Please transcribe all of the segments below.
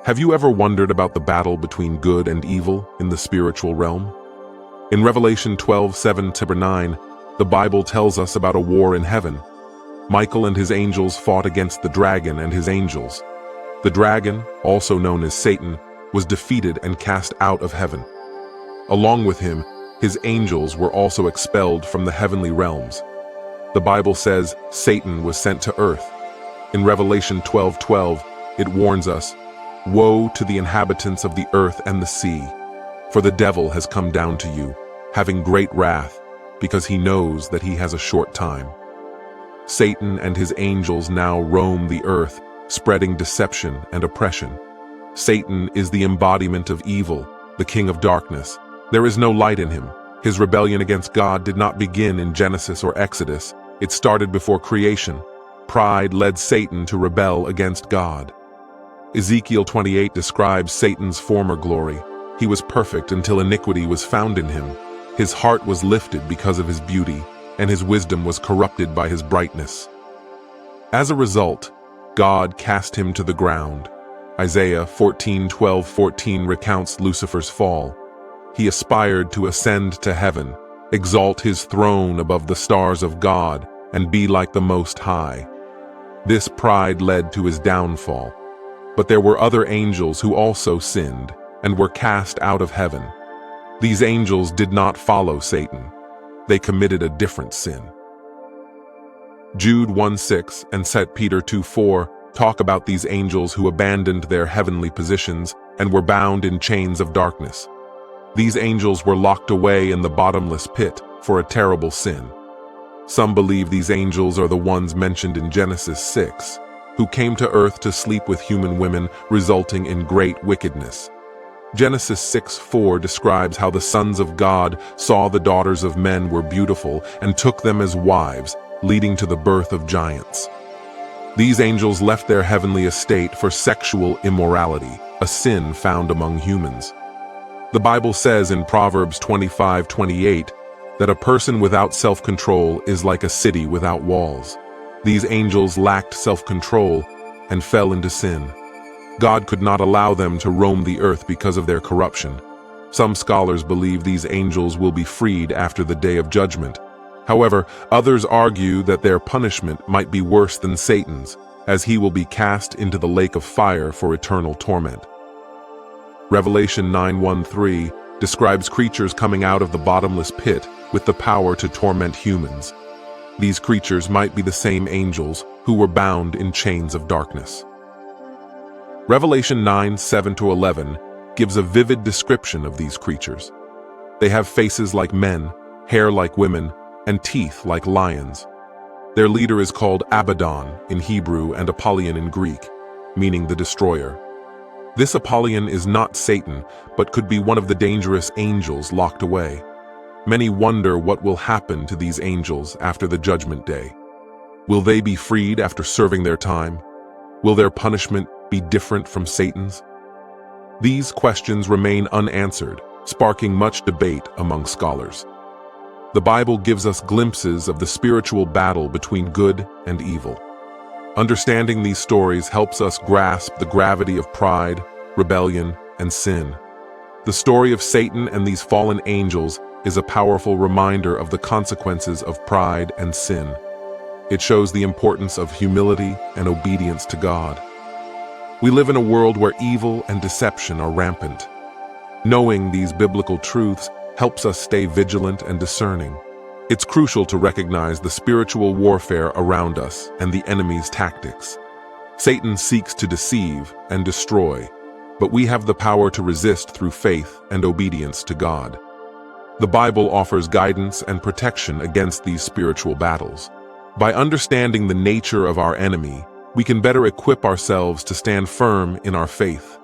Have you ever wondered about the battle between good and evil in the spiritual realm? In Revelation 12:7-9, the Bible tells us about a war in heaven. Michael and his angels fought against the dragon and his angels. The dragon, also known as Satan, was defeated and cast out of heaven. Along with him, his angels were also expelled from the heavenly realms. The Bible says Satan was sent to earth. In Revelation 12:12, it warns us, "Woe to the inhabitants of the earth and the sea, for the devil has come down to you, having great wrath, because he knows that he has a short time." Satan and his angels now roam the earth, spreading deception and oppression. Satan is the embodiment of evil, the king of darkness. There is no light in him. His rebellion against God did not begin in Genesis or Exodus. It started before creation. Pride led Satan to rebel against God. Ezekiel 28 describes Satan's former glory. He was perfect until iniquity was found in him. His heart was lifted because of his beauty, and his wisdom was corrupted by his brightness. As a result, God cast him to the ground. Isaiah 14:12-14 recounts Lucifer's fall. He aspired to ascend to heaven, exalt his throne above the stars of God, and be like the Most High. This pride led to his downfall. But there were other angels who also sinned and were cast out of heaven. These angels did not follow Satan. They committed a different sin. Jude 1:6 and 2 Peter 2:4 talk about these angels who abandoned their heavenly positions and were bound in chains of darkness. These angels were locked away in the bottomless pit for a terrible sin. Some believe these angels are the ones mentioned in Genesis 6, who came to earth to sleep with human women, resulting in great wickedness. Genesis 6:4 describes how the sons of God saw the daughters of men were beautiful and took them as wives, leading to the birth of giants. These angels left their heavenly estate for sexual immorality, a sin found among humans. The Bible says in Proverbs 25:28 that a person without self-control is like a city without walls. These angels lacked self-control and fell into sin. God could not allow them to roam the earth because of their corruption. Some scholars believe these angels will be freed after the day of judgment. However, others argue that their punishment might be worse than Satan's, as he will be cast into the lake of fire for eternal torment. Revelation 9:1-3 describes creatures coming out of the bottomless pit with the power to torment humans. These creatures might be the same angels who were bound in chains of darkness. Revelation 9:7-11 gives a vivid description of these creatures. They have faces like men, hair like women, and teeth like lions. Their leader is called Abaddon in Hebrew and Apollyon in Greek, meaning the destroyer. This Apollyon is not Satan, but could be one of the dangerous angels locked away. Many wonder what will happen to these angels after the judgment day. Will they be freed after serving their time? Will their punishment be different from Satan's? These questions remain unanswered, sparking much debate among scholars. The Bible gives us glimpses of the spiritual battle between good and evil. Understanding these stories helps us grasp the gravity of pride, rebellion, and sin. The story of Satan and these fallen angels is a powerful reminder of the consequences of pride and sin. It shows the importance of humility and obedience to God. We live in a world where evil and deception are rampant. Knowing these biblical truths helps us stay vigilant and discerning. It's crucial to recognize the spiritual warfare around us and the enemy's tactics. Satan seeks to deceive and destroy, but we have the power to resist through faith and obedience to God. The Bible offers guidance and protection against these spiritual battles. By understanding the nature of our enemy, we can better equip ourselves to stand firm in our faith.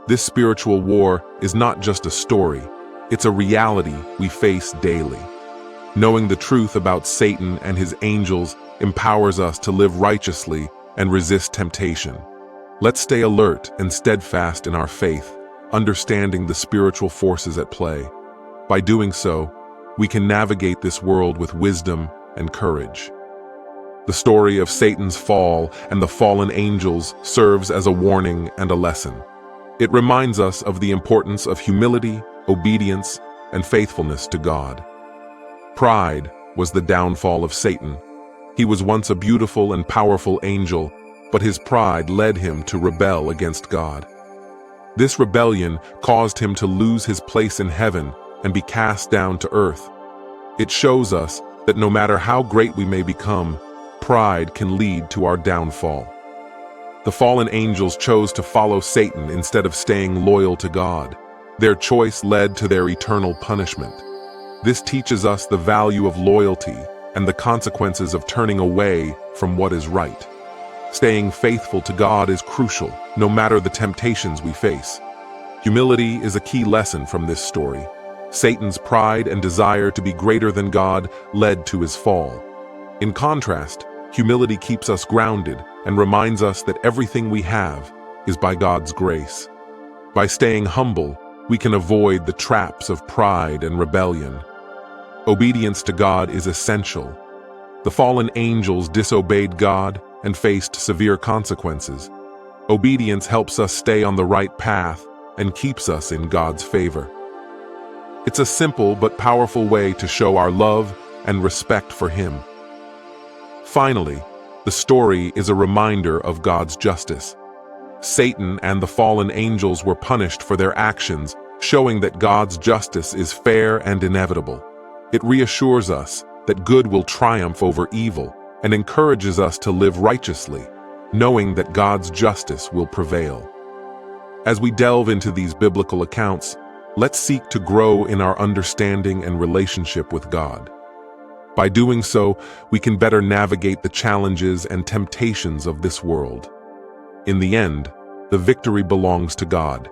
This spiritual war is not just a story, it's a reality we face daily. Knowing the truth about Satan and his angels empowers us to live righteously and resist temptation. Let's stay alert and steadfast in our faith, understanding the spiritual forces at play. By doing so, we can navigate this world with wisdom and courage. The story of Satan's fall and the fallen angels serves as a warning and a lesson. It reminds us of the importance of humility, obedience, and faithfulness to God. Pride was the downfall of Satan. He was once a beautiful and powerful angel, but his pride led him to rebel against God. This rebellion caused him to lose his place in heaven and be cast down to earth. It shows us that no matter how great we may become, pride can lead to our downfall. The fallen angels chose to follow Satan instead of staying loyal to God. Their choice led to their eternal punishment. This teaches us the value of loyalty and the consequences of turning away from what is right. Staying faithful to God is crucial, no matter the temptations we face. Humility is a key lesson from this story. Satan's pride and desire to be greater than God led to his fall. In contrast, humility keeps us grounded and reminds us that everything we have is by God's grace. By staying humble, we can avoid the traps of pride and rebellion. Obedience to God is essential. The fallen angels disobeyed God and faced severe consequences. Obedience helps us stay on the right path and keeps us in God's favor. It's a simple but powerful way to show our love and respect for Him. Finally, the story is a reminder of God's justice. Satan and the fallen angels were punished for their actions, showing that God's justice is fair and inevitable. It reassures us that good will triumph over evil and encourages us to live righteously, knowing that God's justice will prevail. As we delve into these biblical accounts, let's seek to grow in our understanding and relationship with God. By doing so, we can better navigate the challenges and temptations of this world. In the end, the victory belongs to God,